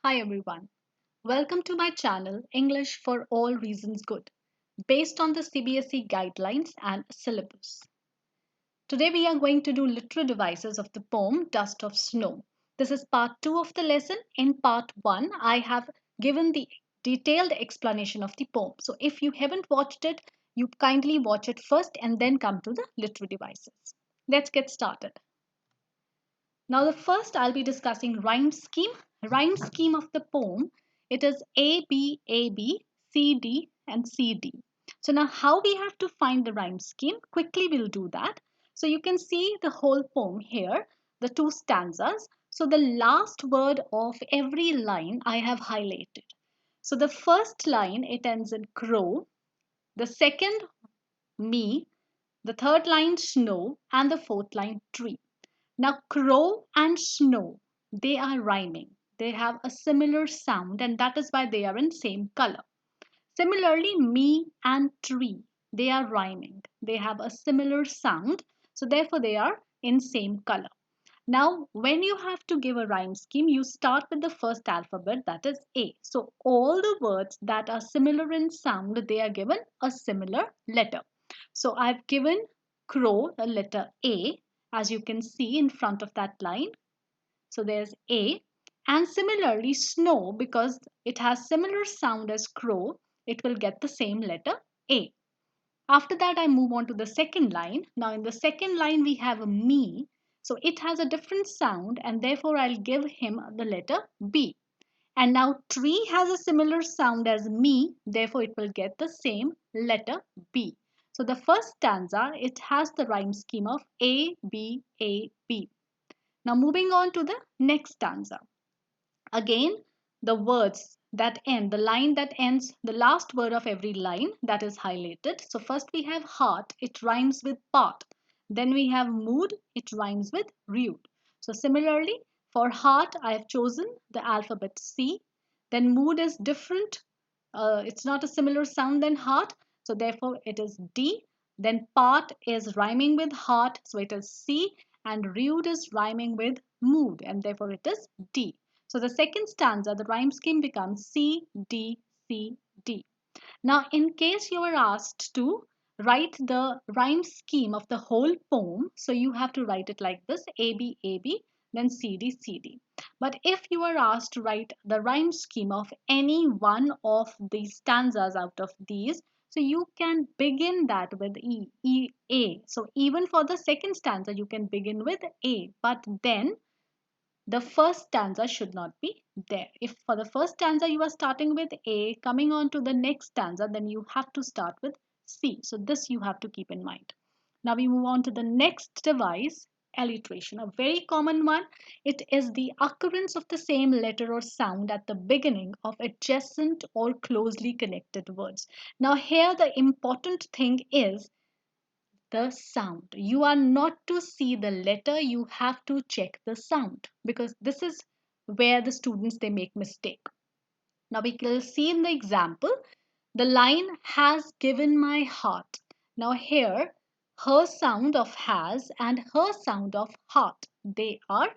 Hi everyone. Welcome to my channel English for All Reasons Good, based on the CBSE guidelines and syllabus. Today we are going to do literary devices of the poem Dust of Snow. This is part 2 of the lesson. In part 1, I have given the detailed explanation of the poem. So if you haven't watched it, you kindly watch it first and then come to the literary devices. Let's get started. Now the first I'll be discussing rhyme scheme. Rhyme scheme of the poem. It is A B A B C D and C D. So now how we have to find the rhyme scheme? Quickly we'll do that. So you can see the whole poem here, the two stanzas. So the last word of every line I have highlighted. So the first line it ends in crow, the second me, the third line snow, and the fourth line tree. Now, crow and snow, they are rhyming. They have a similar sound, and that is why they are in same color. Similarly, me and tree, they are rhyming. They have a similar sound, so therefore they are in same color. Now, when you have to give a rhyme scheme, you start with the first alphabet, that is A. So, all the words that are similar in sound, they are given a similar letter. So, I've given crow the letter A, as you can see in front of that line. So, there's A. And similarly, snow, because it has similar sound as crow, it will get the same letter A. After that, I move on to the second line. Now, in the second line, we have a me. So it has a different sound, and therefore I'll give him the letter B. And now tree has a similar sound as me, therefore it will get the same letter B. So the first stanza, it has the rhyme scheme of A, B, A, B. Now moving on to the next stanza. Again, the words that end, the line that ends, the last word of every line that is highlighted. So first we have heart, it rhymes with part. Then we have mood, it rhymes with rude. So similarly, for heart, I have chosen the alphabet C. Then mood is different. It's not a similar sound than heart. So therefore it is D. Then part is rhyming with heart. So it is C. And rude is rhyming with mood. And therefore it is D. So the second stanza, the rhyme scheme becomes C, D, C, D. Now, in case you are asked to write the rhyme scheme of the whole poem, so you have to write it like this, A, B, A, B, then C, D, C, D. But if you are asked to write the rhyme scheme of any one of the stanzas out of these, so you can begin that with E, E, A. So even for the second stanza, you can begin with A, but then the first stanza should not be there. If for the first stanza you are starting with A, coming on to the next stanza, then you have to start with C. So this you have to keep in mind. Now we move on to the next device, alliteration, a very common one. It is the occurrence of the same letter or sound at the beginning of adjacent or closely connected words. Now here the important thing is the sound. You are not to see the letter, you have to check the sound, because this is where the students they make mistake. Now we will see in the example, the line has given my heart. Now here, her sound of has and her sound of heart, they are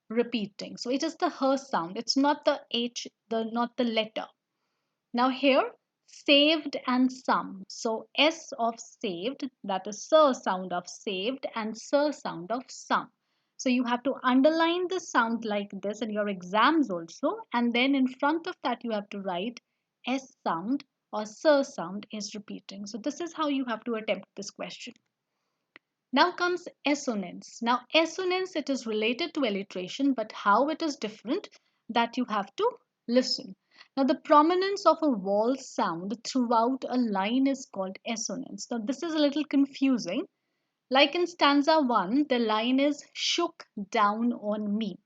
repeating. So it is the her sound, it's not the h, the not the letter. Now here, saved and some. So S of saved, that is sir sound of saved, and sir sound of some. So you have to underline the sound like this in your exams also, and then in front of that you have to write S sound or sir sound is repeating. So this is how you have to attempt this question. Now comes assonance. Now assonance, it is related to alliteration, but how it is different, that you have to listen. Now the prominence of a vowel sound throughout a line is called assonance. Now this is a little confusing. Like in stanza 1, the line is shook down on me.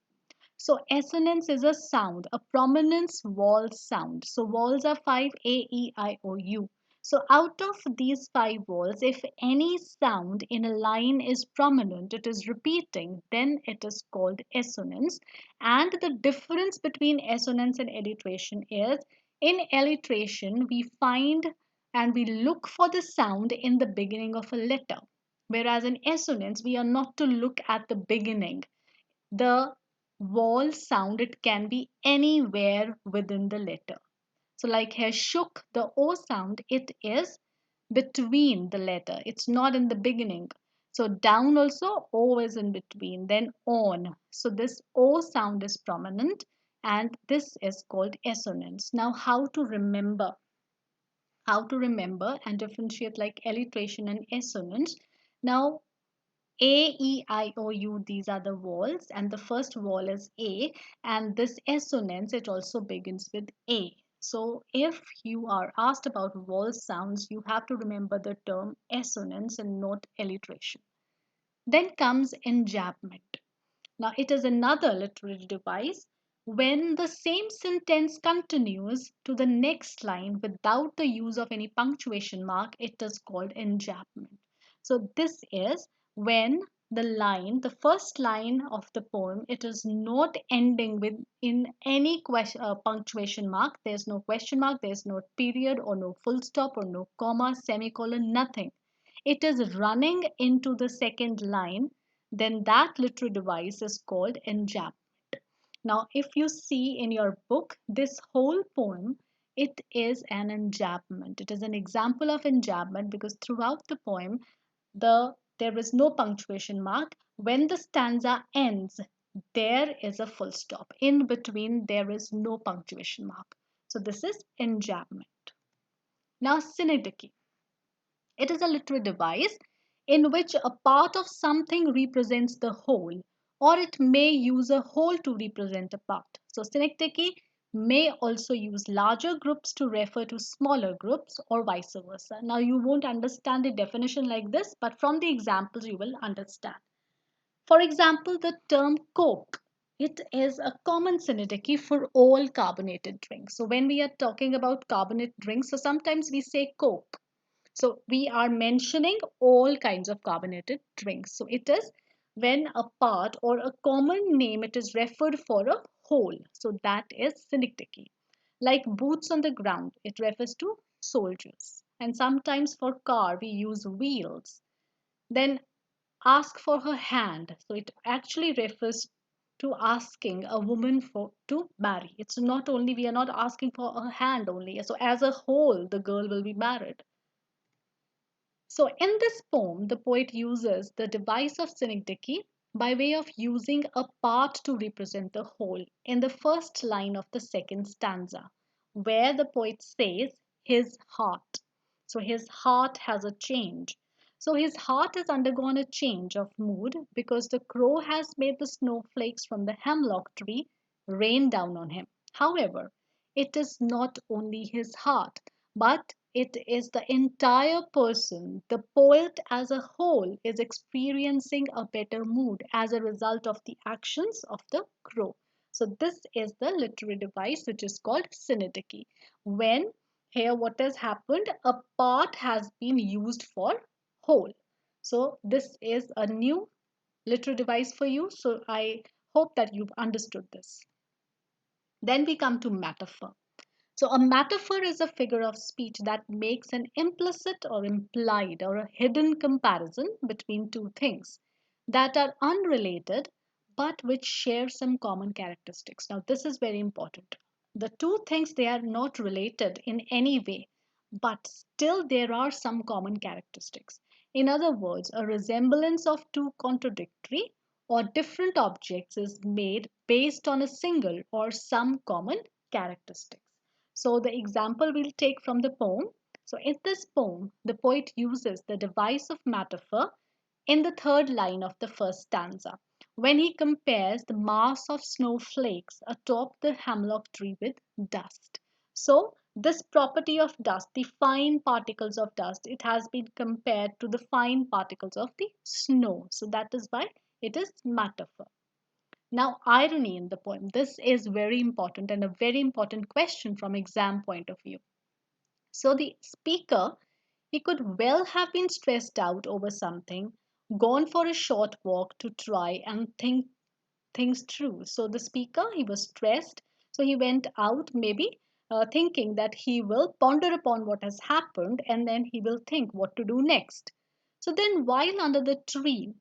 So assonance is a sound, a prominence vowel sound. So vowels are five: A, E, I, O, U. So out of these five vowels, if any sound in a line is prominent, it is repeating, then it is called assonance. And the difference between assonance and alliteration is, in alliteration, we find and we look for the sound in the beginning of a letter. Whereas in assonance, we are not to look at the beginning. The vowel sound, it can be anywhere within the letter. So, like here, shook, the O sound, it is between the letter. It's not in the beginning. So, down also, O is in between. Then on. So, this O sound is prominent and this is called assonance. Now, how to remember? How to remember and differentiate like alliteration and assonance? Now, a, E, I, O, U, these are the vowels, and the first vowel is A, and this assonance, it also begins with A. So, if you are asked about vowel sounds, you have to remember the term assonance and not alliteration. Then comes enjambment. Now, it is another literary device when the same sentence continues to the next line without the use of any punctuation mark, it is called enjambment. So, this is when the first line of the poem, it is not ending with in any punctuation mark. There's no question mark, there's no period or no full stop or no comma, semicolon, nothing. It is running into the second line, then that literary device is called enjambment. Now, if you see in your book, this whole poem, it is an enjambment. It is an example of enjambment because throughout the poem, there is no punctuation mark. When the stanza ends, there is a full stop. In between, there is no punctuation mark. So this is enjambment. Now, synecdoche. It is a literary device in which a part of something represents the whole, or it may use a whole to represent a part. So, synecdoche may also use larger groups to refer to smaller groups, or vice versa. Now, you won't understand the definition like this, but from the examples, you will understand. For example, the term Coke. It is a common synecdoche for all carbonated drinks. So, when we are talking about carbonated drinks, so sometimes we say Coke. So we are mentioning all kinds of carbonated drinks. So it is when a part or a common name it is referred for a whole. So that is synecdoche. Like boots on the ground, it refers to soldiers. And sometimes for car we use wheels. Then ask for her hand. So it actually refers to asking a woman for to marry. It's not only we are not asking for her hand only. So as a whole, the girl will be married. So, in this poem, the poet uses the device of synecdoche by way of using a part to represent the whole in the first line of the second stanza, where the poet says, his heart. So, his heart has a change. So, his heart has undergone a change of mood because the crow has made the snowflakes from the hemlock tree rain down on him. However, it is not only his heart, but it is the entire person. The poet as a whole is experiencing a better mood as a result of the actions of the crow. So, this is the literary device which is called synecdoche. When here what has happened, a part has been used for whole. So, this is a new literary device for you. So, I hope that you've understood this. Then we come to metaphor. So, a metaphor is a figure of speech that makes an implicit or implied or a hidden comparison between two things that are unrelated but which share some common characteristics. Now, this is very important. The two things they are not related in any way, but still there are some common characteristics. In other words, a resemblance of two contradictory or different objects is made based on a single or some common characteristics. So the example we'll take from the poem. So in this poem, the poet uses the device of metaphor in the third line of the first stanza when he compares the mass of snowflakes atop the hemlock tree with dust. So this property of dust, the fine particles of dust, it has been compared to the fine particles of the snow. So that is why it is metaphor. Now, irony in the poem. This is very important and a very important question from exam point of view. So the speaker, he could well have been stressed out over something, gone for a short walk to try and think things through. So the speaker, he was stressed. So he went out maybe thinking that he will ponder upon what has happened and then he will think what to do next. So then while under the tree,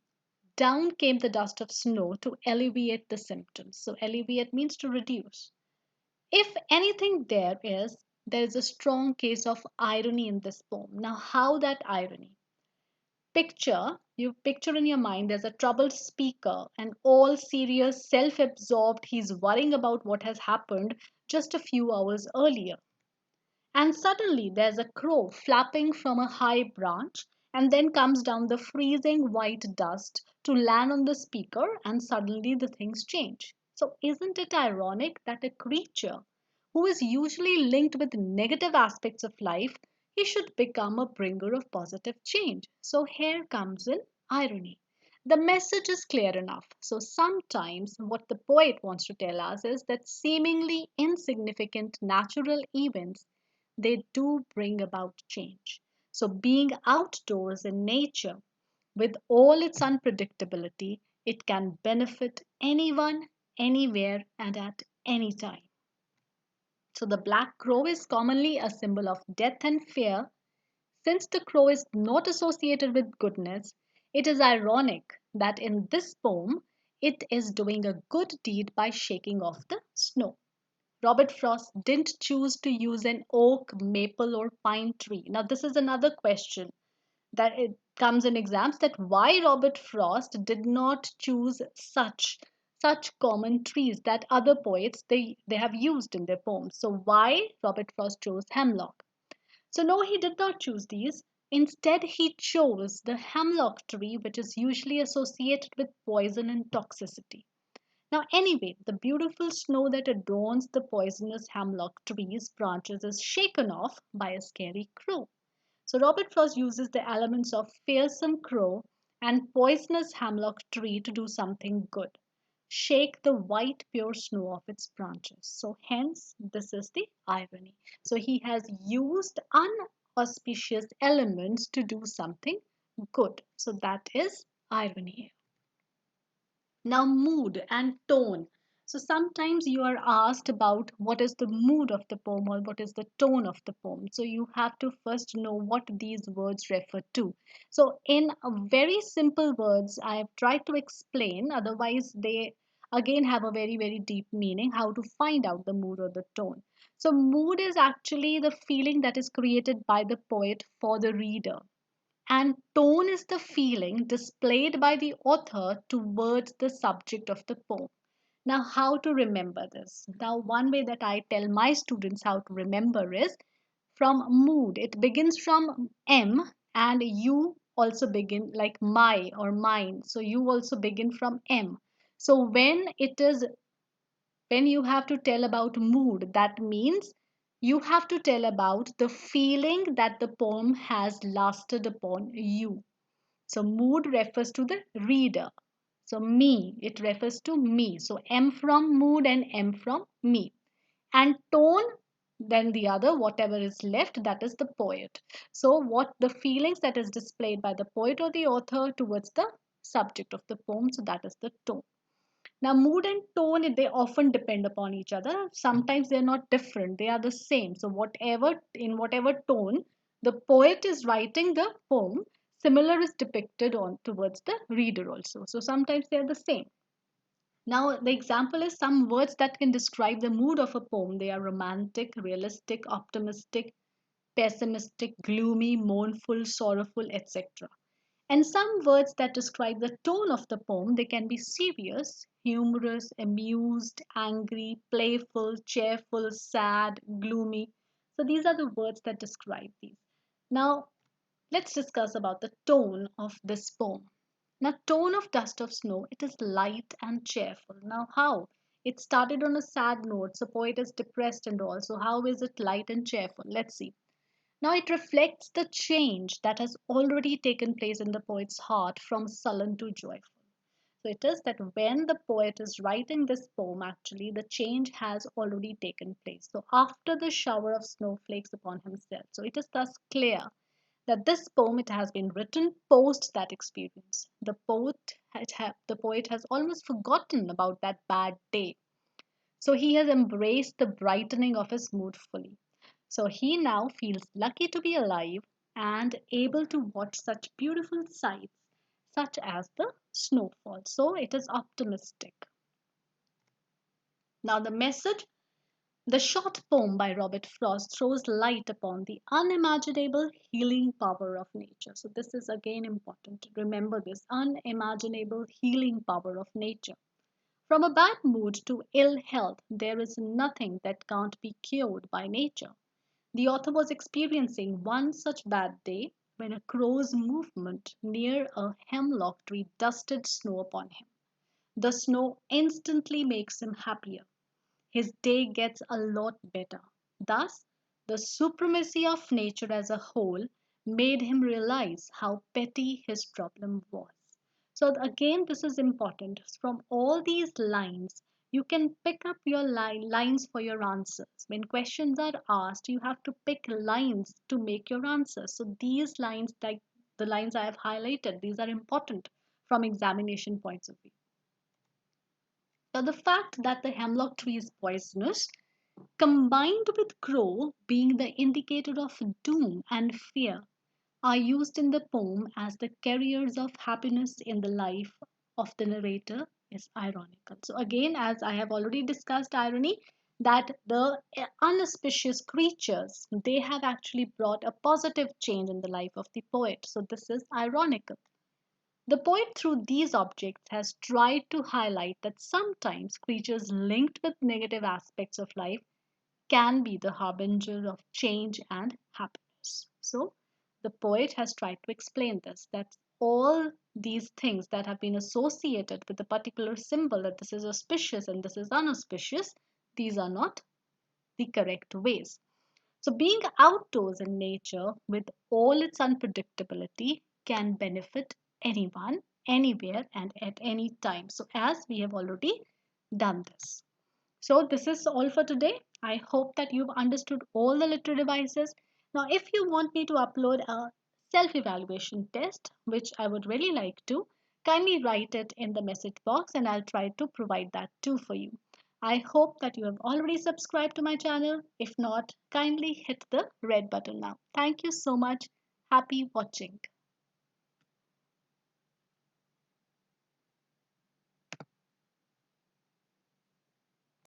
down came the dust of snow to alleviate the symptoms. So, alleviate means to reduce. If anything, there is a strong case of irony in this poem. Now, how that irony? You picture in your mind there's a troubled speaker and all serious, self absorbed. He's worrying about what has happened just a few hours earlier. And suddenly there's a crow flapping from a high branch, and then comes down the freezing white dust to land on the speaker, and suddenly the things change. So, isn't it ironic that a creature who is usually linked with negative aspects of life, he should become a bringer of positive change? So, here comes in irony. The message is clear enough. So, sometimes what the poet wants to tell us is that seemingly insignificant natural events, they do bring about change. So, being outdoors in nature with all its unpredictability, it can benefit anyone, anywhere, and at any time. So, the black crow is commonly a symbol of death and fear. Since the crow is not associated with goodness, it is ironic that in this poem, it is doing a good deed by shaking off the snow. Robert Frost didn't choose to use an oak, maple, or pine tree. Now, this is another question that it comes in exams, that why Robert Frost did not choose such common trees that other poets they have used in their poems. So why Robert Frost chose hemlock? So no, he did not choose these. Instead, he chose the hemlock tree, which is usually associated with poison and toxicity. Now, anyway, the beautiful snow that adorns the poisonous hemlock tree's branches is shaken off by a scary crow. So, Robert Frost uses the elements of fearsome crow and poisonous hemlock tree to do something good: shake the white, pure snow off its branches. So, hence, this is the irony. So, he has used unauspicious elements to do something good. So, that is irony. Now, mood and tone. So, sometimes you are asked about what is the mood of the poem or what is the tone of the poem. So, you have to first know what these words refer to. So, in a very simple words, I have tried to explain, otherwise, they again have a very, very deep meaning how to find out the mood or the tone. So, mood is actually the feeling that is created by the poet for the reader, and tone is the feeling displayed by the author towards the subject of the poem. Now, how to remember this? Now, one way that I tell my students how to remember is from mood. It begins from M, and you also begin like my or mine. So, you also begin from M. So, when you have to tell about mood, that means you have to tell about the feeling that the poem has lasted upon you. So mood refers to the reader. So me, it refers to me. So M from mood and M from me. And tone, then the other, whatever is left, that is the poet. So what the feelings that is displayed by the poet or the author towards the subject of the poem, so that is the tone. Now, mood and tone, they often depend upon each other. Sometimes they're not different, they are the same. So, in whatever tone the poet is writing the poem, similar is depicted on towards the reader also. So, sometimes they are the same. Now, the example is some words that can describe the mood of a poem. They are romantic, realistic, optimistic, pessimistic, gloomy, mournful, sorrowful, etc. And some words that describe the tone of the poem, they can be serious, humorous, amused, angry, playful, cheerful, sad, gloomy. So these are the words that describe these. Now, let's discuss about the tone of this poem. Now, tone of Dust of Snow, it is light and cheerful. Now, how? It started on a sad note, so poet is depressed and all. So how is it light and cheerful? Let's see. Now it reflects the change that has already taken place in the poet's heart from sullen to joyful. So it is that when the poet is writing this poem, actually, the change has already taken place. So after the shower of snowflakes upon himself. So it is thus clear that this poem, it has been written post that experience. The poet has almost forgotten about that bad day. So he has embraced the brightening of his mood fully. So he now feels lucky to be alive and able to watch such beautiful sights, such as the snowfall. So it is optimistic. Now, the short poem by Robert Frost throws light upon the unimaginable healing power of nature. So, this is again important. Remember this unimaginable healing power of nature. From a bad mood to ill health, there is nothing that can't be cured by nature. The author was experiencing one such bad day when a crow's movement near a hemlock tree dusted snow upon him. The snow instantly makes him happier. His day gets a lot better. Thus, the supremacy of nature as a whole made him realize how petty his problem was. So, again, this is important. From all these lines, you can pick up your lines for your answers. When questions are asked, you have to pick lines to make your answers. So, these lines, like the lines I have highlighted, these are important from examination points of view. Now, the fact that the hemlock tree is poisonous, combined with crow being the indicator of doom and fear, are used in the poem as the carriers of happiness in the life of the narrator is ironical. So, again, as I have already discussed irony, that the unauspicious creatures they have actually brought a positive change in the life of the poet. So, this is ironical. The poet, through these objects, has tried to highlight that sometimes creatures linked with negative aspects of life can be the harbinger of change and happiness. So, the poet has tried to explain this that all these things that have been associated with a particular symbol, that this is auspicious and this is unauspicious, these are not the correct ways. So, being outdoors in nature with all its unpredictability can benefit anyone, anywhere, and at any time. So, as we have already done this. So, this is all for today. I hope that you've understood all the literary devices. Now, if you want me to upload a self evaluation test, which I would really like to, kindly write it in the message box and I'll try to provide that too for you. I hope that you have already subscribed to my channel. If not, kindly hit the red button now. Thank you so much. Happy watching.